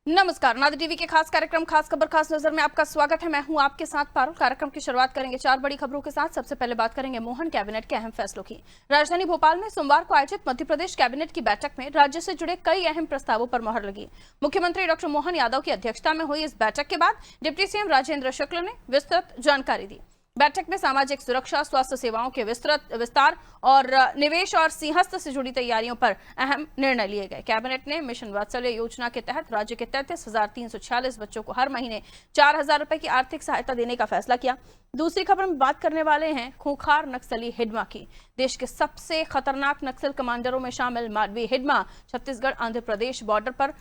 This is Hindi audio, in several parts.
नमस्कार, नादिर टीवी के खास कार्यक्रम खास खबर खास नजर में आपका स्वागत है। मैं हूं आपके साथ पारुल। कार्यक्रम की शुरुआत करेंगे 4 बड़ी खबरों के साथ। सबसे पहले बात करेंगे मोहन कैबिनेट के अहम फैसलों की। राजधानी भोपाल में सोमवार को आयोजित मध्य प्रदेश कैबिनेट की बैठक में राज्य से जुड़े कई अहम प्रस्तावों पर मोहर लगी। मुख्यमंत्री डॉक्टर मोहन यादव की अध्यक्षता में हुई इस बैठक के बाद डिप्टी सीएम राजेंद्र शुक्ल ने विस्तृत जानकारी दी। बैठक में सामाजिक सुरक्षा, स्वास्थ्य सेवाओं के विस्तार और निवेश और सिंहस्थ से जुड़ी तैयारियों पर अहम निर्णय लिए गए। कैबिनेट ने मिशन वात्सल्य योजना के तहत राज्य के 33,346 बच्चों को हर महीने 4,000 रुपए की आर्थिक सहायता देने का फैसला किया। दूसरी खबर में बात करने वाले हैं खूंखार नक्सली हिडमा की। देश के सबसे खतरनाक नक्सल कमांडरों में शामिल माडवी हिडमा छत्तीसगढ़ आंध्र प्रदेश बॉर्डर पर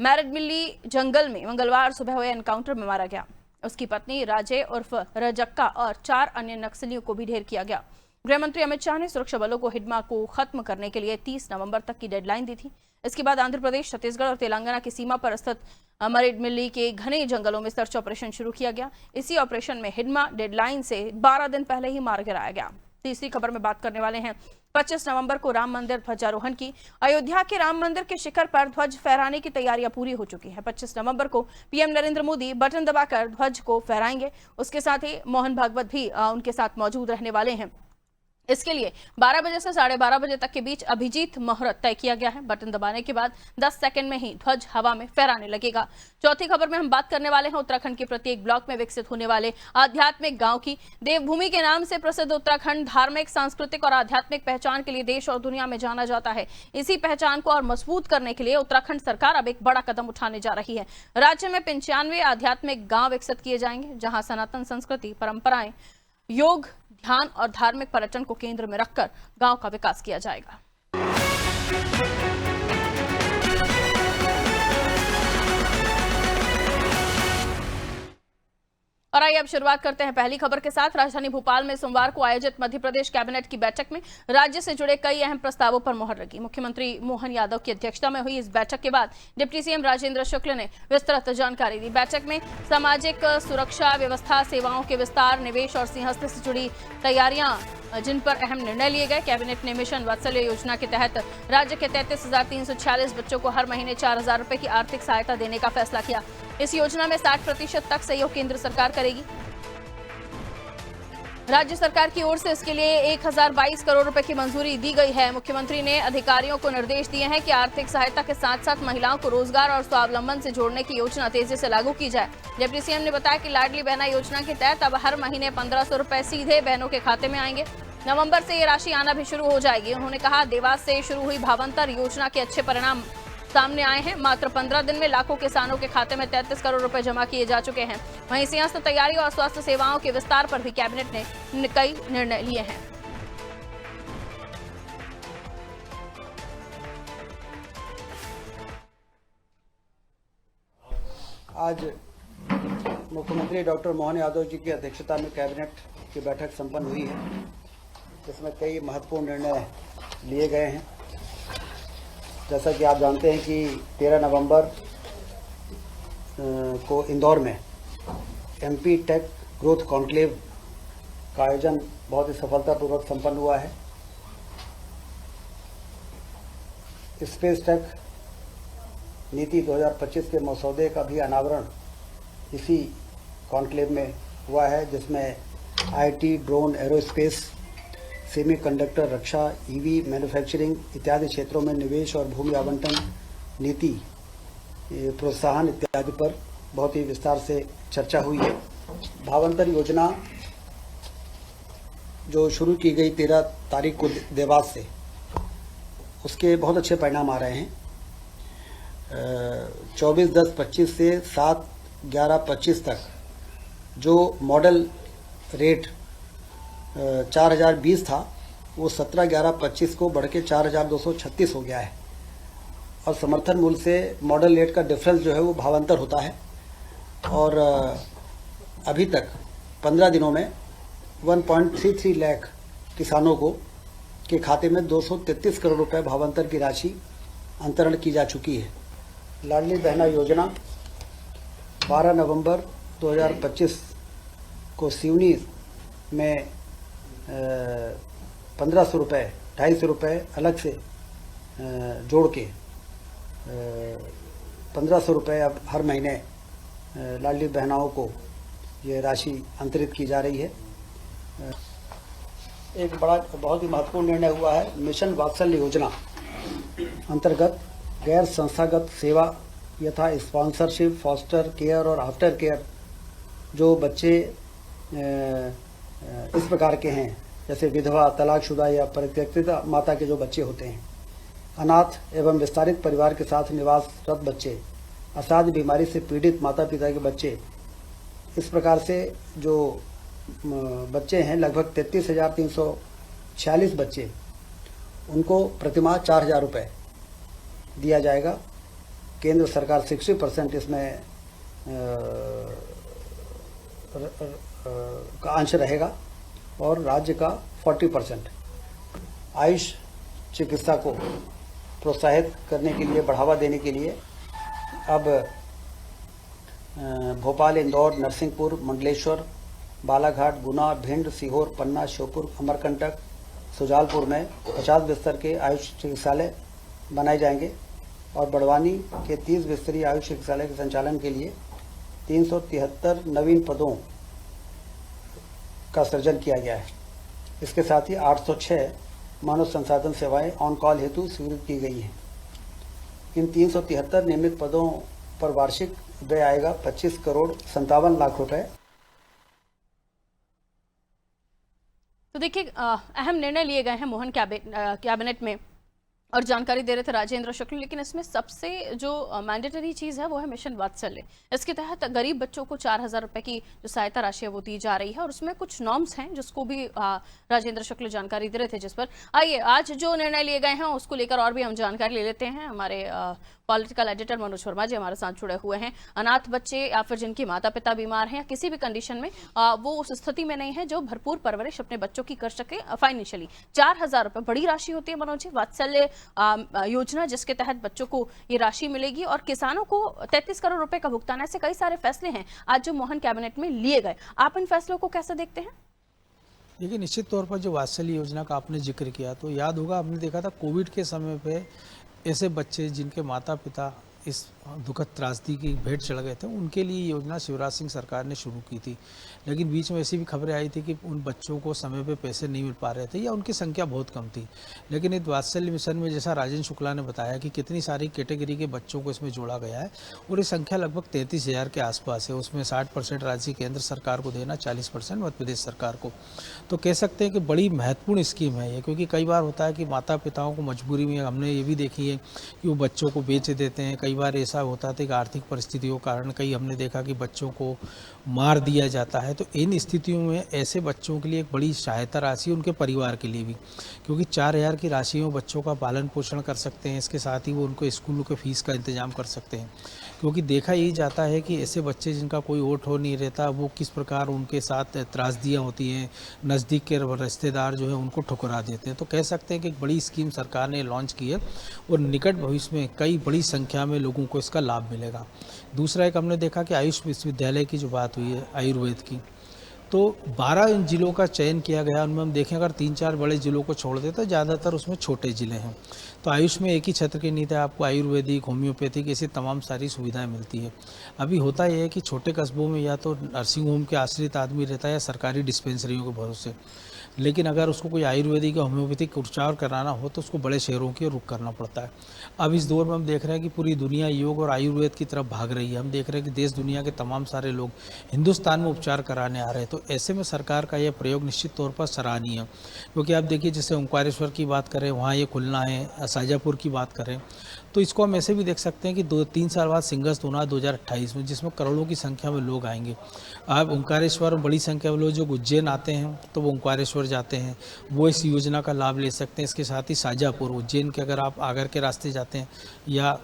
मैरडमिल्ली जंगल में मंगलवार सुबह हुए एनकाउंटर में मारा गया। उसकी पत्नी राजे उर्फ रजक्का और 4 अन्य नक्सलियों को भी ढेर किया गया। गृह मंत्री अमित शाह ने सुरक्षा बलों को हिडमा को खत्म करने के लिए 30 नवंबर तक की डेडलाइन दी थी। इसके बाद आंध्र प्रदेश, छत्तीसगढ़ और तेलंगाना की सीमा पर स्थित मैरडमिल्ली के घने जंगलों में सर्च ऑपरेशन शुरू किया गया। इसी ऑपरेशन में हिडमा डेडलाइन से 12 दिन पहले ही मार गिराया गया। तीसरी खबर में बात करने वाले हैं 25 नवंबर को राम मंदिर ध्वजारोहण की। अयोध्या के राम मंदिर के शिखर पर ध्वज फहराने की तैयारियां पूरी हो चुकी हैं। 25 नवंबर को पीएम नरेंद्र मोदी बटन दबाकर ध्वज को फहराएंगे। उसके साथ ही मोहन भागवत भी उनके साथ मौजूद रहने वाले हैं। इसके लिए 12 बजे से 12:30 बजे तक के बीच अभिजीत मुहूर्त तय किया गया है। बटन दबाने के बाद 10 सेकंड में ही ध्वज हवा में फहराने लगेगा। चौथी खबर में हम बात करने वाले हैं उत्तराखंड के प्रत्येक ब्लॉक में विकसित होने वाले आध्यात्मिक गांव की। देवभूमि के नाम से प्रसिद्ध उत्तराखंड धार्मिक, सांस्कृतिक और आध्यात्मिक पहचान के लिए देश और दुनिया में जाना जाता है। इसी पहचान को और मजबूत करने के लिए उत्तराखंड सरकार अब एक बड़ा कदम उठाने जा रही है। राज्य में 95 आध्यात्मिक गांव विकसित किए जाएंगे, जहां सनातन संस्कृति, परंपराएं, योग, ध्यान और धार्मिक पर्यटन को केंद्र में रखकर गांव का विकास किया जाएगा। और आइए अब शुरुआत करते हैं पहली खबर के साथ। राजधानी भोपाल में सोमवार को आयोजित मध्य प्रदेश कैबिनेट की बैठक में राज्य से जुड़े कई अहम प्रस्तावों पर मोहर लगी। मुख्यमंत्री मोहन यादव की अध्यक्षता में हुई इस बैठक के बाद डिप्टी सीएम राजेंद्र शुक्ल ने विस्तृत जानकारी दी। बैठक में सामाजिक सुरक्षा व्यवस्था, सेवाओं के विस्तार, निवेश और सिंहस्थ से जुड़ी तैयारियां जिन पर अहम निर्णय लिए गए। कैबिनेट ने मिशन वात्सल्य योजना के तहत राज्य के 33,346 बच्चों को हर महीने 4,000 रुपए की आर्थिक सहायता देने का फैसला किया। इस योजना में 60% तक सहयोग केंद्र सरकार करेगी। राज्य सरकार की ओर से इसके लिए 1,022 करोड़ रुपए की मंजूरी दी गई है। मुख्यमंत्री ने अधिकारियों को निर्देश दिए हैं कि आर्थिक सहायता के साथ साथ महिलाओं को रोजगार और स्वावलंबन से जोड़ने की योजना तेजी से लागू की जाए। डिप्टी सीएम ने बताया कि लाडली बहना योजना के तहत अब हर महीने 1,500 रुपए सीधे बहनों के खाते में आएंगे। नवंबर से ये राशि आना भी शुरू हो जाएगी। उन्होंने कहा, देवास से शुरू हुई भावंतर योजना के अच्छे परिणाम सामने आए हैं। मात्र 15 दिन में लाखों किसानों के खाते में 33 करोड़ रुपए जमा किए जा चुके हैं। वहीं सिंहस्थ तैयारी और स्वास्थ्य सेवाओं के विस्तार पर भी कैबिनेट ने कई निर्णय लिए हैं। आज मुख्यमंत्री डॉक्टर मोहन यादव जी की अध्यक्षता में कैबिनेट की बैठक संपन्न हुई है, जिसमें कई महत्वपूर्ण निर्णय लिए गए हैं। जैसा कि आप जानते हैं कि 13 नवंबर को इंदौर में एमपी टेक ग्रोथ कॉन्क्लेव का आयोजन बहुत ही सफलतापूर्वक संपन्न हुआ है। स्पेस टेक नीति 2025 के मसौदे का भी अनावरण इसी कॉन्क्लेव में हुआ है, जिसमें IT, drone, aerospace, semiconductor, Raksha, EV, manufacturing इत्यादि क्षेत्रों में निवेश और भूमि आवंटन नीति, प्रोत्साहन इत्यादि पर बहुत ही विस्तार से चर्चा हुई है। भावंतर योजना जो शुरू की गई 13 तारीख को देवास से, उसके बहुत अच्छे परिणाम आ रहे हैं। 24/10/25 से 7/11/25 तक जो मॉडल रेट 4,020 था, वो 17/11/25 को बढ़ के 4,236 हो गया है। और समर्थन मूल्य से मॉडल रेट का डिफरेंस जो है वो भावांतर होता है। और अभी तक 15 दिनों में 1.33 लाख किसानों को के खाते में 233 करोड़ रुपए भावांतर की राशि अंतरण की जा चुकी है। लाडली बहना योजना 12 नवंबर 2025 को सिवनी में 1,500 रुपये, 250 रुपये अलग से जोड़ के 1500 रुपये अब हर महीने लाडली बहनाओं को ये राशि अंतरित की जा रही है। एक बड़ा बहुत ही महत्वपूर्ण निर्णय हुआ है। मिशन वात्सल्य योजना अंतर्गत गैर संस्थागत सेवा यथा स्पॉन्सरशिप, फॉस्टर केयर और आफ्टर केयर जो बच्चे इस प्रकार के हैं, जैसे विधवा, तलाकशुदा या परित्यक्ता माता के जो बच्चे होते हैं, अनाथ एवं विस्तारित परिवार के साथ निवासरत बच्चे, असाध्य बीमारी से पीड़ित माता पिता के बच्चे, इस प्रकार से जो बच्चे हैं लगभग 33,346 बच्चे, उनको प्रतिमाह 4,000 रुपये दिया जाएगा। केंद्र सरकार 60% इसमें का अंश रहेगा और राज्य का 40%। आयुष चिकित्सा को प्रोत्साहित करने के लिए, बढ़ावा देने के लिए अब भोपाल, इंदौर, नरसिंहपुर, मंडलेश्वर, बालाघाट, गुना, भिंड, सीहोर, पन्ना, श्योपुर, अमरकंटक, सुजालपुर में 50 बिस्तर के आयुष चिकित्सालय बनाए जाएंगे और बड़वानी के 30 बिस्तरीय आयुष चिकित्सालय के संचालन के लिए 373 नवीन पदों का सृजन किया गया है। इसके साथ ही 806 मानव संसाधन सेवाएं ऑन कॉल हेतु स्वीकृत की गई हैं। इन 373 नियमित पदों पर वार्षिक व्यय आएगा 25 करोड़ 57 लाख रुपए। तो देखिए, अहम निर्णय लिए गए हैं मोहन कैबिनेट में और जानकारी दे रहे थे राजेंद्र शुक्ल, लेकिन इसमें सबसे जो मैंडेटरी चीज़ है वो है मिशन वात्सल्य। इसके तहत गरीब बच्चों को 4,000 रुपये की जो सहायता राशि है वो दी जा रही है और उसमें कुछ नॉर्म्स हैं जिसको भी राजेंद्र शुक्ल जानकारी दे रहे थे, जिस पर आइए आज जो निर्णय लिए गए हैं उसको लेकर और भी हम जानकारी ले लेते हैं। हमारे पॉलिटिकल एडिटर मनोज वर्मा जी हमारे साथ जुड़े हुए हैं। अनाथ बच्चे या फिर जिनकी माता पिता बीमार हैं या किसी भी कंडीशन में वो उस स्थिति में नहीं है जो भरपूर परवरिश अपने बच्चों की कर सके फाइनेंशियली, 4,000 रुपये बड़ी राशि होती है मनोज जी। वात्सल्य योजना जिसके तहत बच्चों को ये राशि मिलेगी और किसानों को 33 करोड़ रुपए का भुगतान। ऐसे कई सारे फैसले हैं आज जो मोहन कैबिनेट में लिए गए, आप इन फैसलों को कैसे देखते हैं? देखिए, निश्चित तौर पर जो वात्सल्य योजना का आपने जिक्र किया तो याद होगा हमने देखा था कोविड के समय पे ऐसे बच्चे जिनके माता पिता इस दुखद त्रासदी की भेंट चढ़ गए थे, उनके लिए योजना शिवराज सिंह सरकार ने शुरू की थी। लेकिन बीच में ऐसी भी खबरें आई थी कि उन बच्चों को समय पे पैसे नहीं मिल पा रहे थे या उनकी संख्या बहुत कम थी। लेकिन इस वात्सल्य मिशन में जैसा राजेंद्र शुक्ला ने बताया कि कितनी सारी कैटेगरी के बच्चों को इसमें जोड़ा गया है और ये संख्या लगभग 33,000 के आसपास है। उसमें 60% राशि केंद्र सरकार को देना, 40% मध्य प्रदेश सरकार को। तो कह सकते हैं कि बड़ी महत्वपूर्ण स्कीम है ये, क्योंकि कई बार होता है कि माता पिताओं को मजबूरी में, हमने ये भी देखी है कि वो बच्चों को बेच देते हैं। कई बार ऐसा होता है कि आर्थिक परिस्थितियों के कारण कई हमने देखा कि बच्चों को मार दिया जाता है। तो इन स्थितियों में ऐसे बच्चों के लिए एक बड़ी सहायता राशि, उनके परिवार के लिए भी, क्योंकि 4,000 की राशि में बच्चों का पालन पोषण कर सकते हैं। इसके साथ ही वो उनको स्कूलों के फीस का इंतजाम कर सकते हैं, क्योंकि देखा यही जाता है कि ऐसे बच्चे जिनका कोई ओट हो नहीं रहता, वो किस प्रकार उनके साथ त्रासदियाँ होती हैं, नज़दीक के रिश्तेदार जो है उनको ठुकरा देते हैं। तो कह सकते हैं कि एक बड़ी स्कीम सरकार ने लॉन्च की है और निकट भविष्य में कई बड़ी संख्या में लोगों को इसका लाभ मिलेगा। दूसरा एक हमने देखा कि आयुष विश्वविद्यालय की जो बात हुई है आयुर्वेद की, तो 12 जिलों का चयन किया गया। उनमें हम देखें अगर 3-4 बड़े जिलों को छोड़ दें तो ज़्यादातर उसमें छोटे ज़िले हैं। तो आयुष में एक ही छत्र के नीचे आपको आयुर्वेदिक, होम्योपैथिक ऐसी तमाम सारी सुविधाएं मिलती है। अभी होता यह है कि छोटे कस्बों में या तो नर्सिंग होम के आश्रित आदमी रहता है या सरकारी डिस्पेंसरियों के भरोसे, लेकिन अगर उसको कोई आयुर्वेदिक या होम्योपैथिक उपचार कराना हो तो उसको बड़े शहरों की रुख करना पड़ता है। अब इस दौर में हम देख रहे हैं कि पूरी दुनिया योग और आयुर्वेद की तरफ भाग रही है। हम देख रहे हैं कि देश दुनिया के तमाम सारे लोग हिंदुस्तान में उपचार कराने आ रहे हैं। तो ऐसे में सरकार का यह प्रयोग निश्चित तौर पर सराहनीय है, क्योंकि आप देखिए जैसे ओंकारेश्वर की बात करें, वहाँ ये खुलना है, शाजापुर की बात करें, तो इसको हम ऐसे भी देख सकते हैं कि 2-3 साल बाद सिंगस होना 2028 में, जिसमें करोड़ों की संख्या में लोग आएंगे। अब ओंकारेश्वर में बड़ी संख्या में लोग जो उज्जैन आते हैं तो वो ओंकारेश्वर जाते हैं, वो इस योजना का लाभ ले सकते हैं। इसके साथ ही शाजापुर, उज्जैन के अगर आप आगर के रास्ते जाते हैं या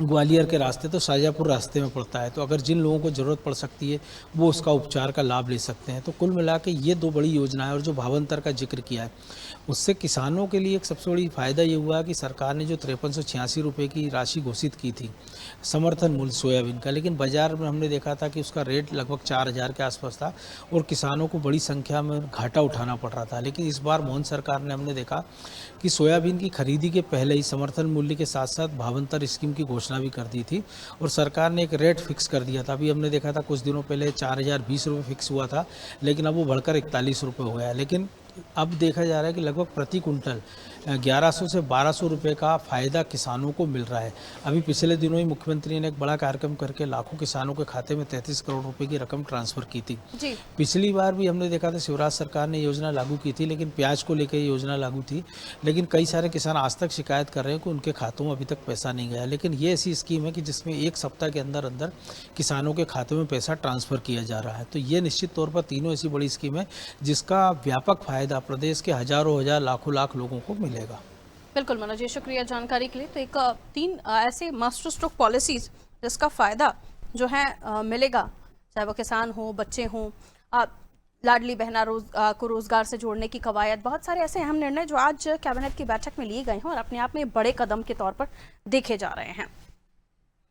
ग्वालियर के रास्ते, तो शाजापुर रास्ते में पड़ता है। तो अगर जिन लोगों को ज़रूरत पड़ सकती है वो उसका उपचार का लाभ ले सकते हैं। तो कुल मिला के ये 2 बड़ी योजनाएं और जो भावांतर का जिक्र किया है उससे किसानों के लिए एक सबसे बड़ी फ़ायदा ये हुआ कि सरकार ने जो 5386 रुपये की राशि घोषित की थी समर्थन मूल्य सोयाबीन का, लेकिन बाज़ार में हमने देखा था कि उसका रेट लगभग 4,000 के आसपास था और किसानों को बड़ी संख्या में घाटा उठाना पड़ रहा था। लेकिन इस बार मोहन सरकार ने हमने देखा कि सोयाबीन की खरीदी के पहले ही समर्थन मूल्य के साथ साथ भावांतर स्कीम की घोषणा घोषणा भी कर दी थी और सरकार ने एक रेट फिक्स कर दिया था। अभी हमने देखा था कुछ दिनों पहले 4020 रुपये फिक्स हुआ था, लेकिन अब वो बढ़कर 41 रुपये हो गया है। लेकिन अब देखा जा रहा है कि लगभग प्रति कुंटल 1100 से 1200 रुपये का फ़ायदा किसानों को मिल रहा है। अभी पिछले दिनों ही मुख्यमंत्री ने एक बड़ा कार्यक्रम करके लाखों किसानों के खाते में 33 करोड़ रुपए की रकम ट्रांसफ़र की थी। जी। पिछली बार भी हमने देखा था शिवराज सरकार ने योजना लागू की थी, लेकिन प्याज को लेकर योजना लागू थी, लेकिन कई सारे किसान आज तक शिकायत कर रहे हैं कि उनके खातों में अभी तक पैसा नहीं गया। लेकिन ये ऐसी स्कीम है कि जिसमें एक सप्ताह के अंदर अंदर किसानों के खाते में पैसा ट्रांसफ़र किया जा रहा है। तो ये निश्चित तौर पर तीनों ऐसी बड़ी स्कीम है जिसका व्यापक फ़ायदा प्रदेश के हजारों हजार लाखों लाख लोगों को मिलेगा। बिल्कुल मनोज जी, शुक्रिया जानकारी के लिए। तो एक तीन ऐसे मास्टर स्ट्रोक पॉलिसीज जिसका फायदा जो है मिलेगा, चाहे वो किसान हो, बच्चे हों, लाडली बहना को रोजगार से जोड़ने की कवायद, बहुत सारे ऐसे अहम निर्णय जो आज कैबिनेट की बैठक में लिए गए हैं और अपने आप में बड़े कदम के तौर पर देखे जा रहे हैं।